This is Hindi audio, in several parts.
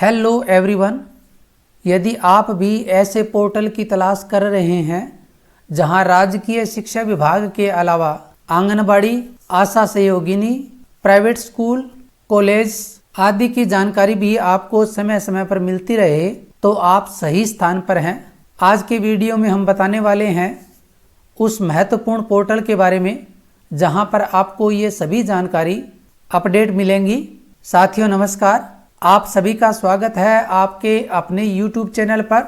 Hello everyone. यदि आप भी ऐसे पोर्टल की तलाश कर रहे हैं जहां राजकीय शिक्षा विभाग के अलावा आंगनबाड़ी, आशा सहयोगिनी, प्राइवेट स्कूल, कॉलेज आदि की जानकारी भी आपको समय समय पर मिलती रहे, तो आप सही स्थान पर हैं। आज के वीडियो में हम बताने वाले हैं उस महत्वपूर्ण पोर्टल के बारे में जहां पर आपको ये सभी जानकारी अपडेट मिलेंगी। साथियों नमस्कार, आप सभी का स्वागत है आपके अपने YouTube चैनल पर।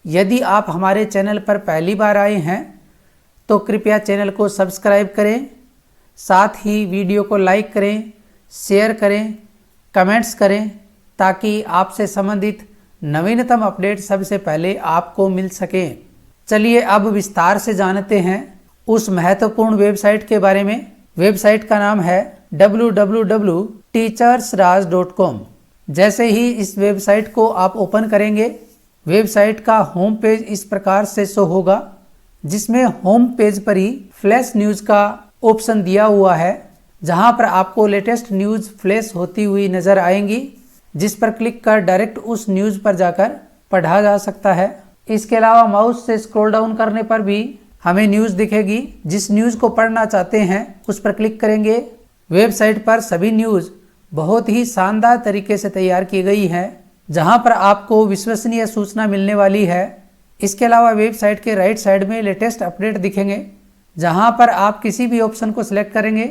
यदि आप हमारे चैनल पर पहली बार आए हैं तो कृपया चैनल को सब्सक्राइब करें, साथ ही वीडियो को लाइक करें, शेयर करें, कमेंट्स करें ताकि आपसे संबंधित नवीनतम अपडेट सबसे पहले आपको मिल सकें। चलिए अब विस्तार से जानते हैं उस महत्वपूर्ण वेबसाइट के बारे में। वेबसाइट का नाम है www.teachersraj.com। जैसे ही इस वेबसाइट को आप ओपन करेंगे, वेबसाइट का होम पेज इस प्रकार से शो होगा, जिसमें होम पेज पर ही फ्लैश न्यूज़ का ऑप्शन दिया हुआ है, जहां पर आपको लेटेस्ट न्यूज़ फ्लैश होती हुई नजर आएंगी, जिस पर क्लिक कर डायरेक्ट उस न्यूज़ पर जाकर पढ़ा जा सकता है। इसके अलावा माउस से स्क्रॉल डाउन करने पर भी हमें न्यूज़ दिखेगी। जिस न्यूज़ को पढ़ना चाहते हैं उस पर क्लिक करेंगे। वेबसाइट पर सभी न्यूज़ बहुत ही शानदार तरीके से तैयार की गई है, जहां पर आपको विश्वसनीय सूचना मिलने वाली है। इसके अलावा वेबसाइट के राइट साइड में लेटेस्ट अपडेट दिखेंगे, जहां पर आप किसी भी ऑप्शन को सिलेक्ट करेंगे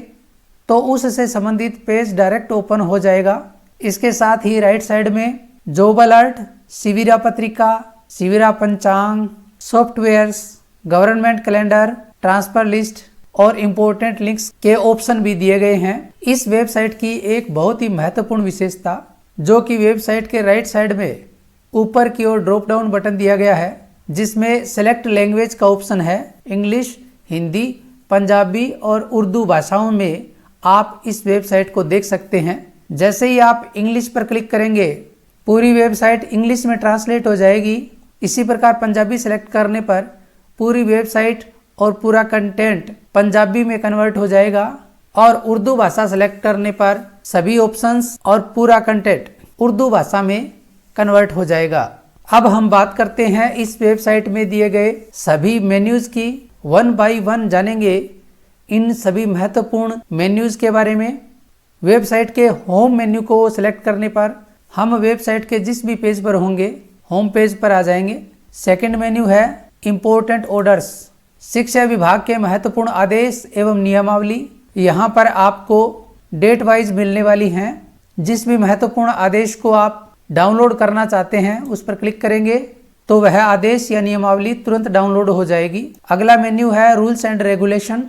तो उससे संबंधित पेज डायरेक्ट ओपन हो जाएगा। इसके साथ ही राइट साइड में जॉब अलर्ट, शिविरा पत्रिका, शिविरा पंचांग, softwares, government calendar, transfer list और इम्पोर्टेंट लिंक्स के ऑप्शन भी दिए गए हैं। इस वेबसाइट की एक बहुत ही महत्वपूर्ण विशेषता, जो कि वेबसाइट के राइट साइड में ऊपर की ओर ड्रॉप डाउन बटन दिया गया है, जिसमें सेलेक्ट लैंग्वेज का ऑप्शन है। इंग्लिश, हिंदी, पंजाबी और उर्दू भाषाओं में आप इस वेबसाइट को देख सकते हैं। जैसे ही आप इंग्लिश पर क्लिक करेंगे, पूरी वेबसाइट इंग्लिश में ट्रांसलेट हो जाएगी। इसी प्रकार पंजाबी सेलेक्ट करने पर पूरी वेबसाइट और पूरा कंटेंट पंजाबी में कन्वर्ट हो जाएगा, और उर्दू भाषा सेलेक्ट करने पर सभी ऑप्शंस और पूरा कंटेंट उर्दू भाषा में कन्वर्ट हो जाएगा। अब हम बात करते हैं इस वेबसाइट में दिए गए सभी मेन्यूज की। वन बाय वन जानेंगे इन सभी महत्वपूर्ण मेन्यूज के बारे में। वेबसाइट के होम मेन्यू को सिलेक्ट करने पर हम वेबसाइट के जिस भी पेज पर होंगे होम पेज पर आ जाएंगे। सेकंड मेन्यू है इम्पोर्टेंट ऑर्डर्स, शिक्षा विभाग के महत्वपूर्ण आदेश एवं नियमावली। यहाँ पर आपको डेट वाइज मिलने वाली हैं। जिस भी महत्वपूर्ण आदेश को आप डाउनलोड करना चाहते हैं उस पर क्लिक करेंगे तो वह आदेश या नियमावली तुरंत डाउनलोड हो जाएगी। अगला मेन्यू है रूल्स एंड रेगुलेशन।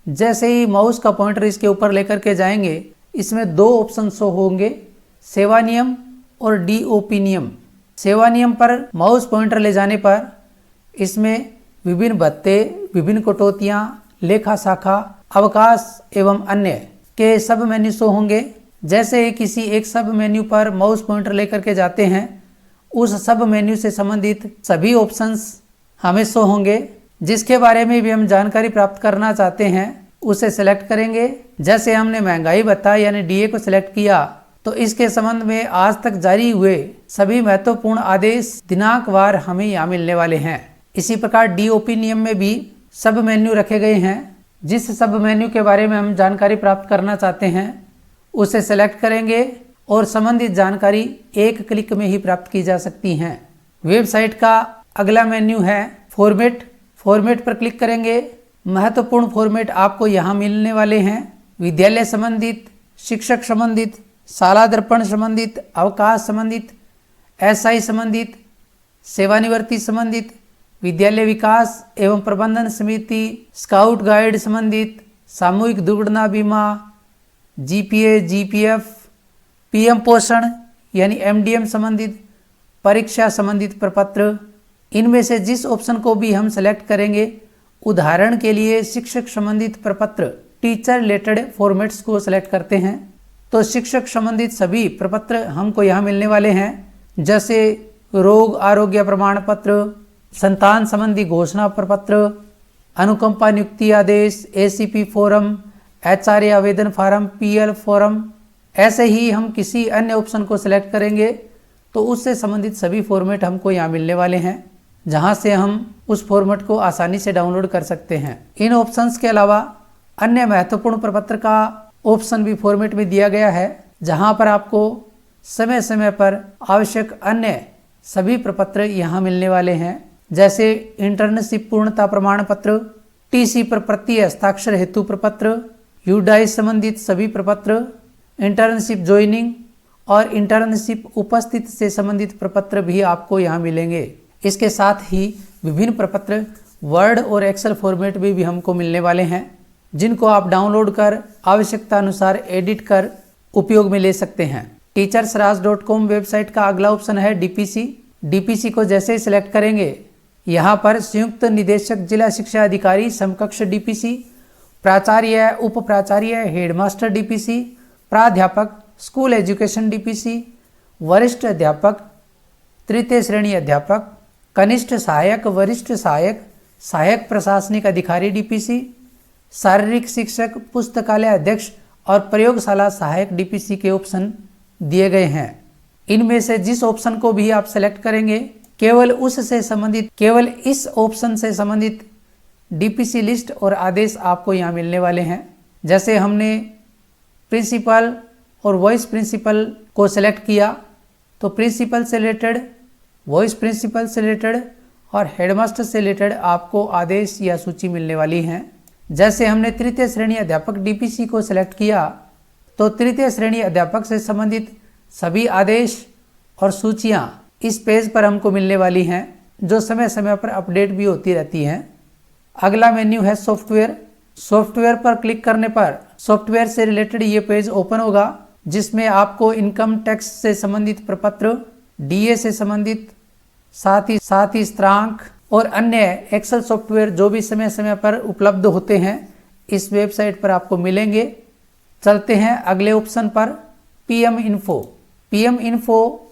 जैसे ही माउस का पॉइंटर इसके ऊपर लेकर के जाएंगे, इसमें दो ऑप्शन शो होंगे, सेवा नियम और DOP नियम। सेवा नियम पर माउस पॉइंटर ले जाने पर इसमें विभिन्न भत्ते, विभिन्न कटौतियाँ, लेखा शाखा, अवकाश एवं अन्य के सब मेन्यू शो होंगे। जैसे ही किसी एक सब मेन्यू पर माउस पॉइंटर लेकर के जाते हैं, उस सब मेन्यू से संबंधित सभी ऑप्शंस हमें शो होंगे। जिसके बारे में भी हम जानकारी प्राप्त करना चाहते हैं उसे सेलेक्ट करेंगे। जैसे हमने महंगाई भत्ता यानी DA को सिलेक्ट किया तो इसके संबंध में आज तक जारी हुए सभी महत्वपूर्ण आदेश दिनांकवार हमें यहाँ मिलने वाले हैं। इसी प्रकार DOP नियम में भी सब मेन्यू रखे गए हैं। जिस सब मेन्यू के बारे में हम जानकारी प्राप्त करना चाहते हैं उसे सेलेक्ट करेंगे और संबंधित जानकारी एक क्लिक में ही प्राप्त की जा सकती हैं। वेबसाइट का अगला मेन्यू है फॉर्मेट। फॉर्मेट पर क्लिक करेंगे। महत्वपूर्ण फॉर्मेट आपको यहाँ मिलने वाले हैं। विद्यालय संबंधित, शिक्षक संबंधित, शाला दर्पण संबंधित, अवकाश संबंधित, SI संबंधित, सेवानिवृत्ति संबंधित, विद्यालय विकास एवं प्रबंधन समिति, स्काउट गाइड संबंधित, सामूहिक दुर्घटना बीमा, GPA, GPF, PM पोषण यानी MDM संबंधित, परीक्षा संबंधित प्रपत्र। इनमें से जिस ऑप्शन को भी हम सेलेक्ट करेंगे, उदाहरण के लिए शिक्षक संबंधित प्रपत्र, टीचर रिलेटेड फॉर्मेट्स को सेलेक्ट करते हैं तो शिक्षक संबंधित सभी प्रपत्र हमको यहाँ मिलने वाले हैं। जैसे रोग आरोग्य प्रमाण पत्र, संतान संबंधी घोषणा प्रपत्र, अनुकंपा नियुक्ति आदेश, ACP फॉरम, HRA आवेदन फार्म, PL फॉरम। ऐसे ही हम किसी अन्य ऑप्शन को सिलेक्ट करेंगे तो उससे संबंधित सभी फॉर्मेट हमको यहाँ मिलने वाले हैं, जहाँ से हम उस फॉर्मेट को आसानी से डाउनलोड कर सकते हैं। इन ऑप्शंस के अलावा अन्य महत्वपूर्ण प्रपत्र का ऑप्शन भी फॉर्मेट में दिया गया है, जहाँ पर आपको समय समय पर आवश्यक अन्य सभी प्रपत्र यहाँ मिलने वाले हैं, जैसे इंटर्नशिप पूर्णता प्रमाण पत्र, टीसी पर प्रति हस्ताक्षर हेतु प्रपत्र, यूडाइस संबंधित सभी प्रपत्र, इंटर्नशिप ज्वाइनिंग और इंटर्नशिप उपस्थित से संबंधित प्रपत्र भी आपको यहाँ मिलेंगे। इसके साथ ही विभिन्न प्रपत्र वर्ड और एक्सेल फॉर्मेट में भी हमको मिलने वाले हैं, जिनको आप डाउनलोड कर आवश्यकता अनुसार एडिट कर उपयोग में ले सकते हैं। teachersraj.com वेबसाइट का अगला ऑप्शन है डीपीसी। डीपीसी को जैसे ही सिलेक्ट करेंगे, यहाँ पर संयुक्त निदेशक जिला शिक्षा अधिकारी समकक्ष डीपीसी, प्राचार्य उप प्राचार्य हेडमास्टर डीपीसी, प्राध्यापक स्कूल एजुकेशन डीपीसी, वरिष्ठ अध्यापक तृतीय श्रेणी अध्यापक, कनिष्ठ सहायक वरिष्ठ सहायक, सहायक प्रशासनिक अधिकारी डीपीसी, शारीरिक शिक्षक, पुस्तकालय अध्यक्ष और प्रयोगशाला सहायक डीपीसी के ऑप्शन दिए गए हैं। इनमें से जिस ऑप्शन को भी आप सेलेक्ट करेंगे, केवल इस ऑप्शन से संबंधित डीपीसी लिस्ट और आदेश आपको यहाँ मिलने वाले हैं। जैसे हमने प्रिंसिपल और वाइस प्रिंसिपल को सेलेक्ट किया, तो प्रिंसिपल से रिलेटेड, वाइस प्रिंसिपल से रिलेटेड और हेडमास्टर से रिलेटेड आपको आदेश या सूची मिलने वाली हैं। जैसे हमने तृतीय श्रेणी अध्यापक डीपीसी को सेलेक्ट किया, तो तृतीय श्रेणी अध्यापक से संबंधित सभी आदेश और सूचियां इस पेज पर हमको मिलने वाली हैं, जो समय समय पर अपडेट भी होती रहती हैं। अगला मेन्यू है सॉफ्टवेयर। सॉफ्टवेयर पर क्लिक करने पर सॉफ्टवेयर से रिलेटेड ये पेज ओपन होगा, जिसमें आपको इनकम टैक्स से संबंधित प्रपत्र, डीए से संबंधित, साथ ही स्त्रांक और अन्य एक्सेल सॉफ्टवेयर जो भी समय समय पर उपलब्ध होते हैं, इस वेबसाइट पर आपको मिलेंगे। चलते हैं अगले ऑप्शन पर, पीएम इन्फो। पीएम इन्फो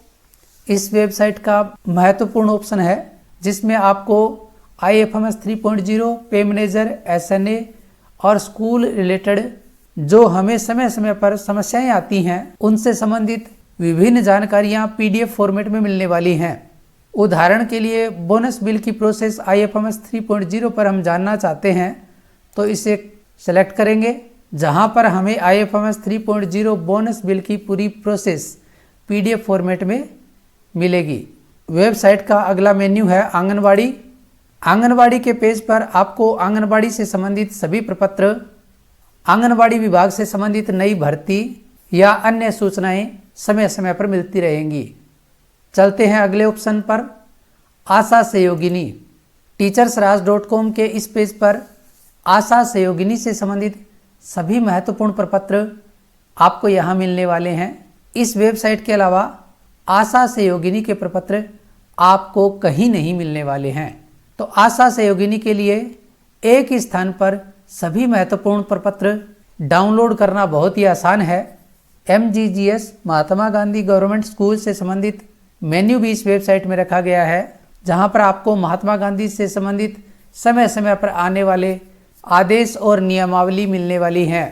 इस वेबसाइट का महत्वपूर्ण ऑप्शन है, जिसमें आपको IFMS 3.0, पे मैनेजर, SNA और स्कूल रिलेटेड जो हमें समय समय पर समस्याएं आती हैं, उनसे संबंधित विभिन्न जानकारियां PDF फॉर्मेट में मिलने वाली हैं। उदाहरण के लिए बोनस बिल की प्रोसेस IFMS 3.0 पर हम जानना चाहते हैं, तो इसे सेलेक्ट करेंगे, जहां पर हमें IFMS 3.0 बोनस बिल की पूरी प्रोसेस PDF फॉर्मेट में मिलेगी। वेबसाइट का अगला मेन्यू है आंगनवाड़ी। आंगनवाड़ी के पेज पर आपको आंगनवाड़ी से संबंधित सभी प्रपत्र, आंगनवाड़ी विभाग से संबंधित नई भर्ती या अन्य सूचनाएं समय समय पर मिलती रहेंगी। चलते हैं अगले ऑप्शन पर, आशा सहयोगिनी। teachersraj.com के इस पेज पर आशा सहयोगिनी से संबंधित सभी महत्वपूर्ण प्रपत्र आपको यहाँ मिलने वाले हैं। इस वेबसाइट के अलावा आशा सहयोगिनी के प्रपत्र आपको कहीं नहीं मिलने वाले हैं। तो आशा सहयोगिनी के लिए एक ही स्थान पर सभी महत्वपूर्ण प्रपत्र डाउनलोड करना बहुत ही आसान है। MGGS Mahatma Gandhi government school से संबंधित मेन्यू भी इस वेबसाइट में रखा गया है, जहां पर आपको महात्मा गांधी से संबंधित समय समय पर आने वाले आदेश और नियमावली मिलने वाली हैं।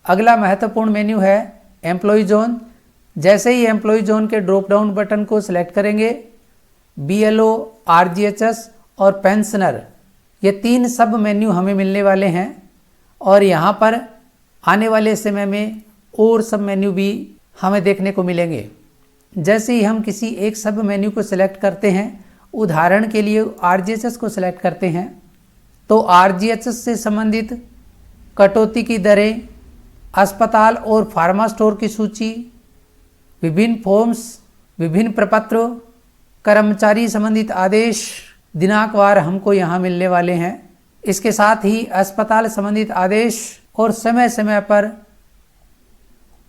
अगला महत्वपूर्ण मेन्यू है एम्प्लॉय जोन। जैसे ही एम्प्लॉय जोन के ड्रॉप डाउन बटन को सिलेक्ट करेंगे, BLO, RGHS और पेंशनर, ये 3 सब मेन्यू हमें मिलने वाले हैं, और यहाँ पर आने वाले समय में और सब मेन्यू भी हमें देखने को मिलेंगे। जैसे ही हम किसी एक सब मेन्यू को सिलेक्ट करते हैं, उदाहरण के लिए RGHS को सिलेक्ट करते हैं, तो RGHS से संबंधित कटौती की दरें, अस्पताल और फार्मा स्टोर की सूची, विभिन्न फॉर्म्स, विभिन्न प्रपत्रों, कर्मचारी संबंधित आदेश दिनांकवार हमको यहाँ मिलने वाले हैं। इसके साथ ही अस्पताल संबंधित आदेश और समय समय पर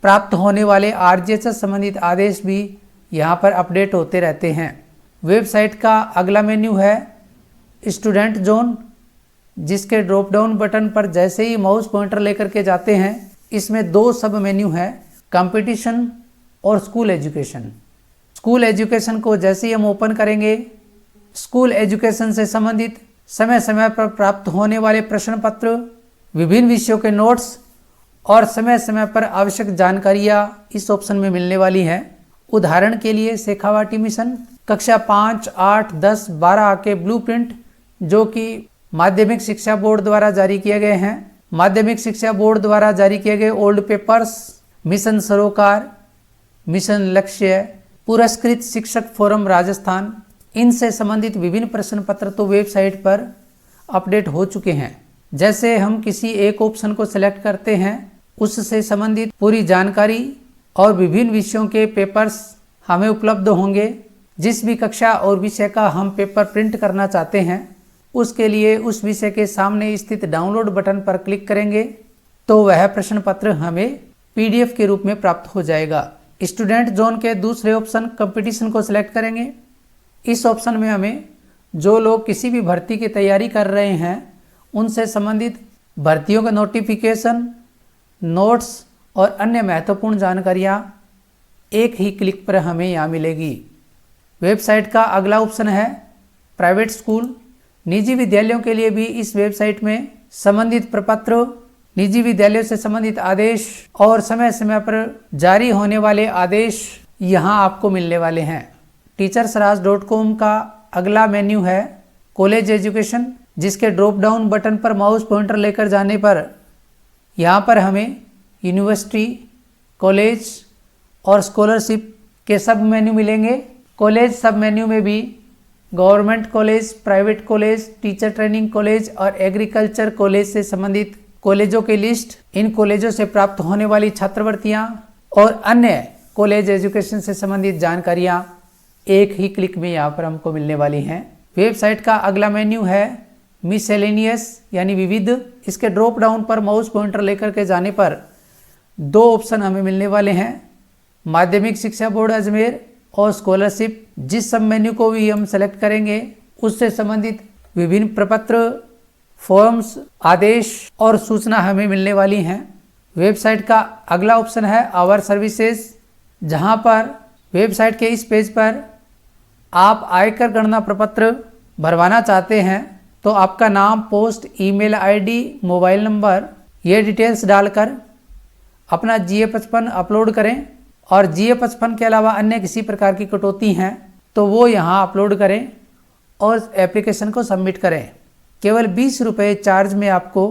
प्राप्त होने वाले RGHS संबंधित आदेश भी यहाँ पर अपडेट होते रहते हैं। वेबसाइट का अगला मेन्यू है स्टूडेंट जोन, जिसके ड्रॉप डाउन बटन पर जैसे ही माउस पॉइंटर लेकर के जाते हैं, इसमें 2 सब मेन्यू हैं, कंपटीशन और स्कूल एजुकेशन। स्कूल एजुकेशन को जैसे ही हम ओपन करेंगे, स्कूल एजुकेशन से संबंधित समय समय पर प्राप्त होने वाले प्रश्न पत्र, विभिन्न विषयों के नोट्स और समय समय पर आवश्यक जानकारियाँ इस ऑप्शन में मिलने वाली हैं। उदाहरण के लिए शेखावाटी मिशन, कक्षा 5, 8, 10, 12 के ब्लूप्रिंट जो कि माध्यमिक शिक्षा बोर्ड द्वारा जारी किए गए हैं। माध्यमिक शिक्षा बोर्ड द्वारा जारी किए गए ओल्ड पेपर्स, मिशन सरोकार, मिशन लक्ष्य, पुरस्कृत शिक्षक फोरम राजस्थान, इनसे संबंधित विभिन्न प्रश्न पत्र तो वेबसाइट पर अपडेट हो चुके हैं। जैसे हम किसी एक ऑप्शन को सिलेक्ट करते हैं, उससे संबंधित पूरी जानकारी और विभिन्न विषयों के पेपर्स हमें उपलब्ध होंगे। जिस भी कक्षा और विषय का हम पेपर प्रिंट करना चाहते हैं, उसके लिए उस विषय के सामने स्थित डाउनलोड बटन पर क्लिक करेंगे तो वह प्रश्न पत्र हमें PDF के रूप में प्राप्त हो जाएगा। स्टूडेंट जोन के दूसरे ऑप्शन कंपटीशन को सिलेक्ट करेंगे। इस ऑप्शन में हमें जो लोग किसी भी भर्ती की तैयारी कर रहे हैं, उनसे संबंधित भर्तियों का नोटिफिकेशन, नोट्स और अन्य महत्वपूर्ण जानकारियाँ एक ही क्लिक पर हमें यहाँ मिलेगी। वेबसाइट का अगला ऑप्शन है प्राइवेट स्कूल। निजी विद्यालयों के लिए भी इस वेबसाइट में संबंधित प्रपत्र, निजी विद्यालयों से संबंधित आदेश और समय समय पर जारी होने वाले आदेश यहाँ आपको मिलने वाले हैं। teachersraj.com का अगला मेन्यू है कॉलेज एजुकेशन, जिसके ड्रॉप डाउन बटन पर माउस पॉइंटर लेकर जाने पर यहाँ पर हमें यूनिवर्सिटी, कॉलेज और स्कॉलरशिप के सब मेन्यू मिलेंगे। कॉलेज सब मेन्यू में भी government college, private college, teacher training college और एग्रीकल्चर कॉलेज से संबंधित कॉलेजों की लिस्ट, इन कॉलेजों से प्राप्त होने वाली छात्रवृत्तियाँ और अन्य कॉलेज एजुकेशन से संबंधित जानकारियाँ एक ही क्लिक में यहाँ पर हमको मिलने वाली हैं। वेबसाइट का अगला मेन्यू है मिसलेनियस यानी विविध। इसके ड्रॉप डाउन पर माउस पॉइंटर लेकर के जाने पर दो ऑप्शन हमें मिलने वाले हैं, माध्यमिक शिक्षा बोर्ड अजमेर और स्कॉलरशिप। जिस सब मेन्यू को भी हम सेलेक्ट करेंगे, उससे संबंधित विभिन्न प्रपत्र, फॉर्म्स, आदेश और सूचना हमें मिलने वाली हैं। वेबसाइट का अगला ऑप्शन है आवर सर्विसेज, जहां पर वेबसाइट के इस पेज पर आप आयकर गणना प्रपत्र भरवाना चाहते हैं तो आपका नाम, post, email ID, mobile number, ये डिटेल्स डालकर अपना GA55 अपलोड करें और GA55 के अलावा अन्य किसी प्रकार की कटौती हैं तो वो यहाँ अपलोड करें और एप्लीकेशन को सबमिट करें। केवल 20 रुपये चार्ज में आपको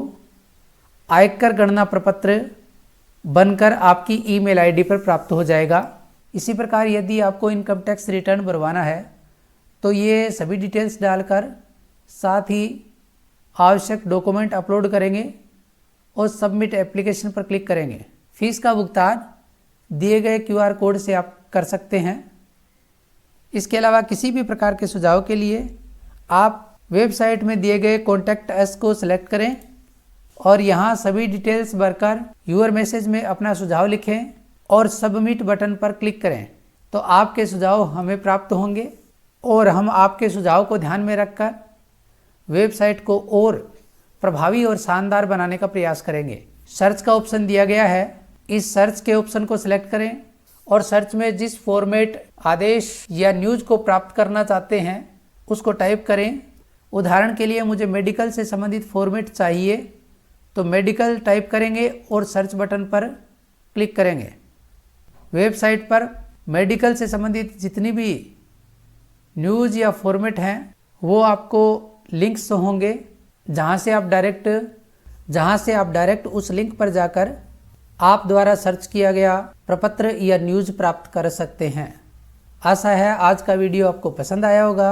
आयकर गणना प्रपत्र बनकर आपकी ईमेल आईडी पर प्राप्त हो जाएगा। इसी प्रकार यदि आपको इनकम टैक्स रिटर्न भरवाना है तो ये सभी डिटेल्स डालकर साथ ही आवश्यक डॉक्यूमेंट अपलोड करेंगे और सबमिट एप्लीकेशन पर क्लिक करेंगे। फीस का भुगतान दिए गए QR कोड से आप कर सकते हैं। इसके अलावा किसी भी प्रकार के सुझाव के लिए आप वेबसाइट में दिए गए कॉन्टैक्ट अस को सिलेक्ट करें और यहाँ सभी डिटेल्स भरकर यूअर मैसेज में अपना सुझाव लिखें और सबमिट बटन पर क्लिक करें तो आपके सुझाव हमें प्राप्त होंगे और हम आपके सुझाव को ध्यान में रखकर वेबसाइट को और प्रभावी और शानदार बनाने का प्रयास करेंगे। सर्च का ऑप्शन दिया गया है, इस सर्च के ऑप्शन को सिलेक्ट करें और सर्च में जिस फॉर्मेट, आदेश या न्यूज़ को प्राप्त करना चाहते हैं उसको टाइप करें। उदाहरण के लिए मुझे मेडिकल से संबंधित फॉर्मेट चाहिए तो मेडिकल टाइप करेंगे और सर्च बटन पर क्लिक करेंगे। वेबसाइट पर मेडिकल से संबंधित जितनी भी न्यूज़ या फॉर्मेट हैं वो आपको लिंक्स होंगे, जहां से आप डायरेक्ट उस लिंक पर जाकर आप द्वारा सर्च किया गया प्रपत्र या न्यूज़ प्राप्त कर सकते हैं। आशा है आज का वीडियो आपको पसंद आया होगा।